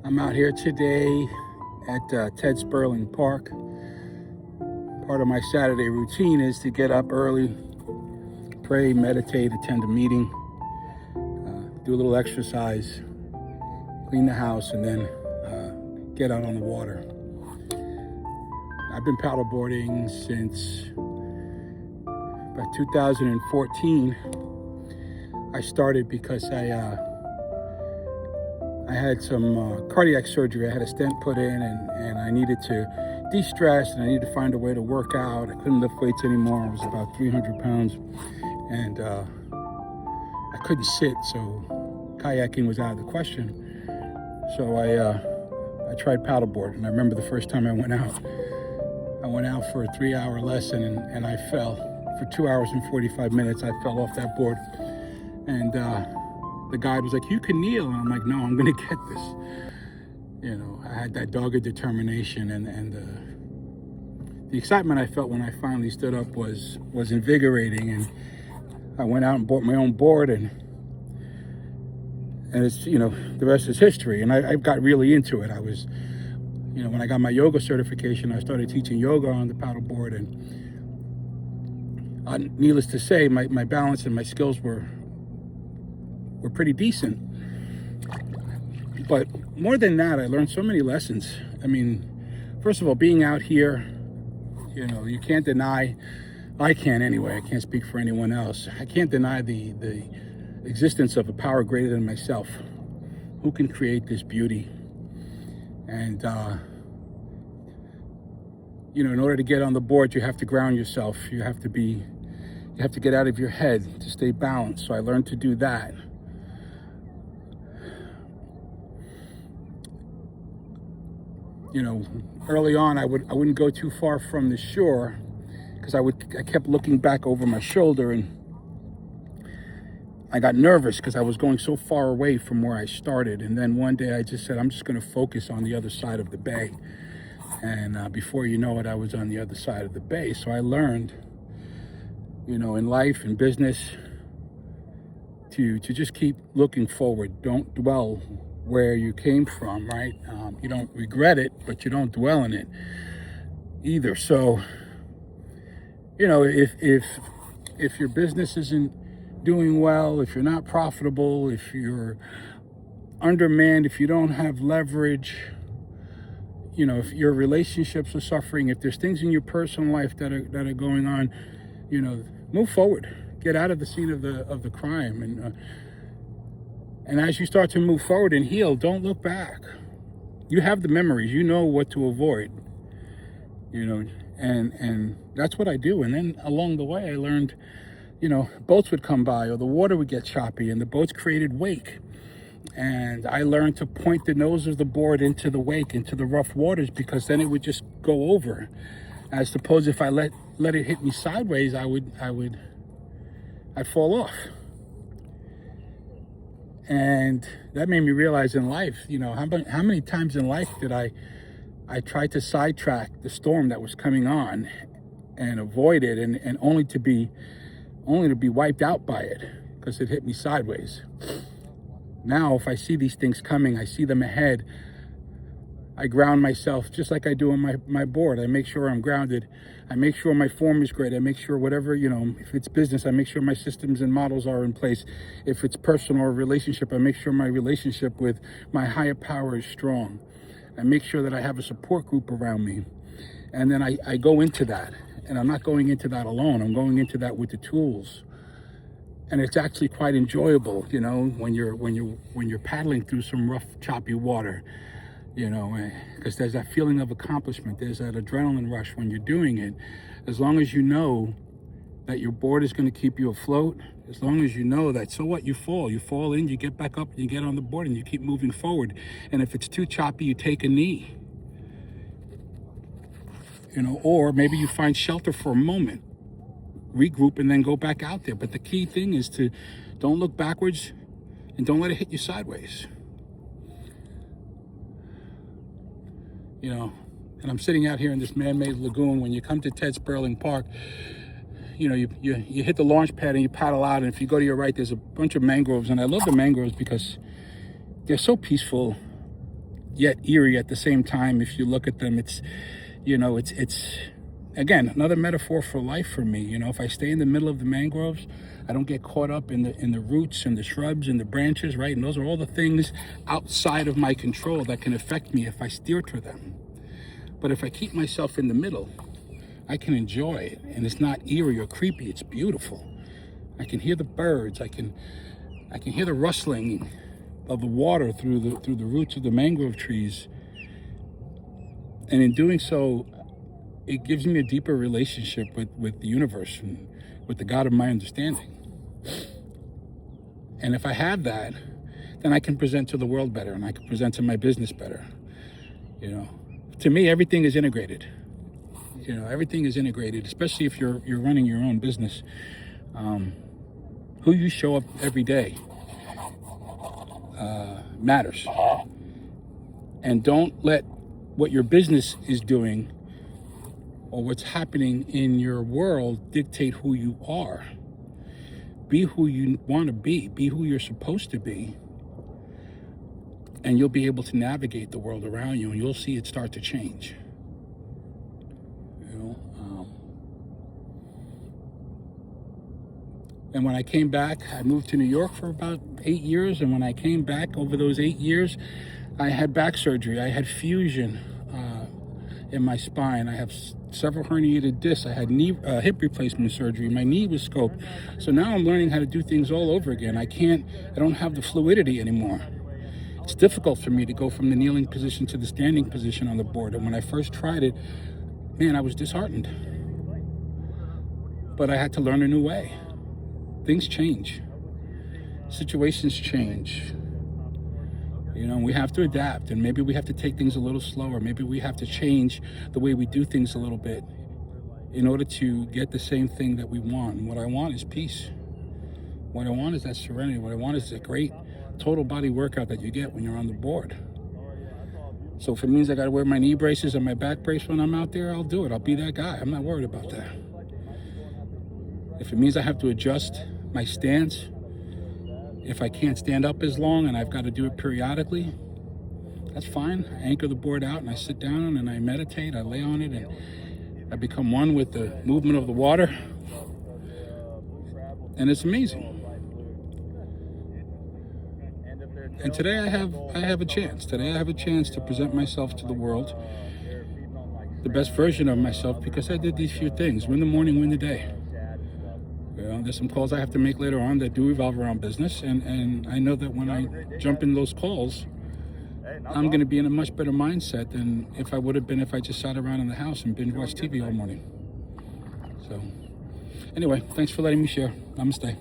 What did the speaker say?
I'm out here today at Ted Sperling Park. Part of my Saturday routine is to get up early, pray, meditate, attend a meeting, do a little exercise, clean the house, and then get out on the water. I've been paddleboarding since about 2014. I started because I had some cardiac surgery. I had a stent put in, and I needed to de-stress, and I needed to find a way to work out. I couldn't lift weights anymore. I was about 300 pounds, and I couldn't sit, so kayaking was out of the question. So I tried paddleboard, and I remember the first time I went out for a 3-hour lesson, and I fell. For 2 hours and 45 minutes, I fell off that board, and the guide was like, "You can kneel," and I'm like, "No, I'm gonna get this." You know, I had that dogged determination, and the excitement I felt when I finally stood up was invigorating. And I went out and bought my own board, and it's, you know, the rest is history. And I got really into it. I was, you know, when I got my yoga certification, I started teaching yoga on the paddleboard, and needless to say, my balance and my skills were pretty decent. But more than that, I learned so many lessons. I mean, first of all, being out here, you know, you can't deny, I can't anyway, I can't speak for anyone else, I can't deny the existence of a power greater than myself, who can create this beauty. And you know, in order to get on the board, you have to ground yourself. You have to get out of your head to stay balanced. So I learned to do that. You know, early on, I wouldn't go too far from the shore, because I kept looking back over my shoulder, and I got nervous because I was going so far away from where I started. And then one day I just said, I'm just going to focus on the other side of the bay. And before you know it, I was on the other side of the bay. So I learned, you know, in life and business, to just keep looking forward. Don't dwell where you came from, right? You don't regret it, but you don't dwell in it either. So, you know, if your business isn't doing well, if you're not profitable, if you're undermanned, if you don't have leverage, you know, if your relationships are suffering, if there's things in your personal life that are going on, you know, move forward. Get out of the scene of the crime, and as you start to move forward and heal, don't look back. You have the memories. You know what to avoid. You know, and that's what I do. And then along the way, I learned, you know, boats would come by, or the water would get choppy, and the boats created wake. And I learned to point the nose of the board into the wake, into the rough waters, because then it would just go over. I suppose if I let it hit me sideways, I'd fall off. And that made me realize in life, you know, how many times in life did I tried to sidetrack the storm that was coming on and avoid it, and only to be wiped out by it because it hit me sideways. Now, if I see these things coming, I see them ahead, I ground myself just like I do on my board. I make sure I'm grounded. I make sure my form is great. I make sure whatever, you know, if it's business, I make sure my systems and models are in place. If it's personal or relationship, I make sure my relationship with my higher power is strong. I make sure that I have a support group around me. And then I go into that. And I'm not going into that alone. I'm going into that with the tools. And it's actually quite enjoyable, you know, when you're paddling through some rough, choppy water. You know, because there's that feeling of accomplishment. There's that adrenaline rush when you're doing it. As long as you know that your board is going to keep you afloat, as long as you know that, so what, you fall in, you get back up, and you get on the board, and you keep moving forward. And if it's too choppy, you take a knee. You know, or maybe you find shelter for a moment, regroup, and then go back out there. But the key thing is to don't look backwards, and don't let it hit you sideways. You know, and I'm sitting out here in this man-made lagoon. When you come to Ted Sperling Park, you know, you hit the launch pad and you paddle out, and if you go to your right, there's a bunch of mangroves. And I love the mangroves because they're so peaceful. yet eerie at the same time. If you look at them, it's, you know, it's again, another metaphor for life for me. You know, if I stay in the middle of the mangroves, I don't get caught up in the roots and the shrubs and the branches, right? And those are all the things outside of my control that can affect me if I steer to them. But if I keep myself in the middle, I can enjoy it, and it's not eerie or creepy. It's beautiful. I can hear the birds. I can hear the rustling of the water through the roots of the mangrove trees. And in doing so, it gives me a deeper relationship with the universe and with the God of my understanding. And if I have that, then I can present to the world better, and I can present to my business better. You know, to me, everything is integrated. You know, everything is integrated, especially if you're running your own business. Who you show up every day matters. And don't let what your business is doing or what's happening in your world dictate who you are. Be who you want to be. Be who you're supposed to be. And you'll be able to navigate the world around you, and you'll see it start to change. You know, and when I came back, I moved to New York for about 8 years. And when I came back over those 8 years, I had back surgery. I had fusion in my spine. I have several herniated discs. I had hip replacement surgery. My knee was scoped. So now I'm learning how to do things all over again. I don't have the fluidity anymore. It's difficult for me to go from the kneeling position to the standing position on the board. And when I first tried it, man, I was disheartened. But I had to learn a new way. Things change. Situations change. You know, we have to adapt, and maybe we have to take things a little slower. Maybe we have to change the way we do things a little bit in order to get the same thing that we want. And what I want is peace. What I want is that serenity. What I want is a great total body workout that you get when you're on the board. So if it means I got to wear my knee braces and my back brace when I'm out there, I'll do it. I'll be that guy. I'm not worried about that. If it means I have to adjust my stance, if I can't stand up as long and I've got to do it periodically, that's fine. I anchor the board out and I sit down and I meditate. I lay on it and I become one with the movement of the water. And it's amazing. And today I have a chance. Today I have a chance to present myself to the world, the best version of myself, because I did these few things. Win the morning, win the day. You know, there's some calls I have to make later on that do revolve around business, and I know that when I jump in those calls, I'm going to be in a much better mindset than if I would have been if I just sat around in the house and binge watched TV all morning. So, anyway, thanks for letting me share. Namaste.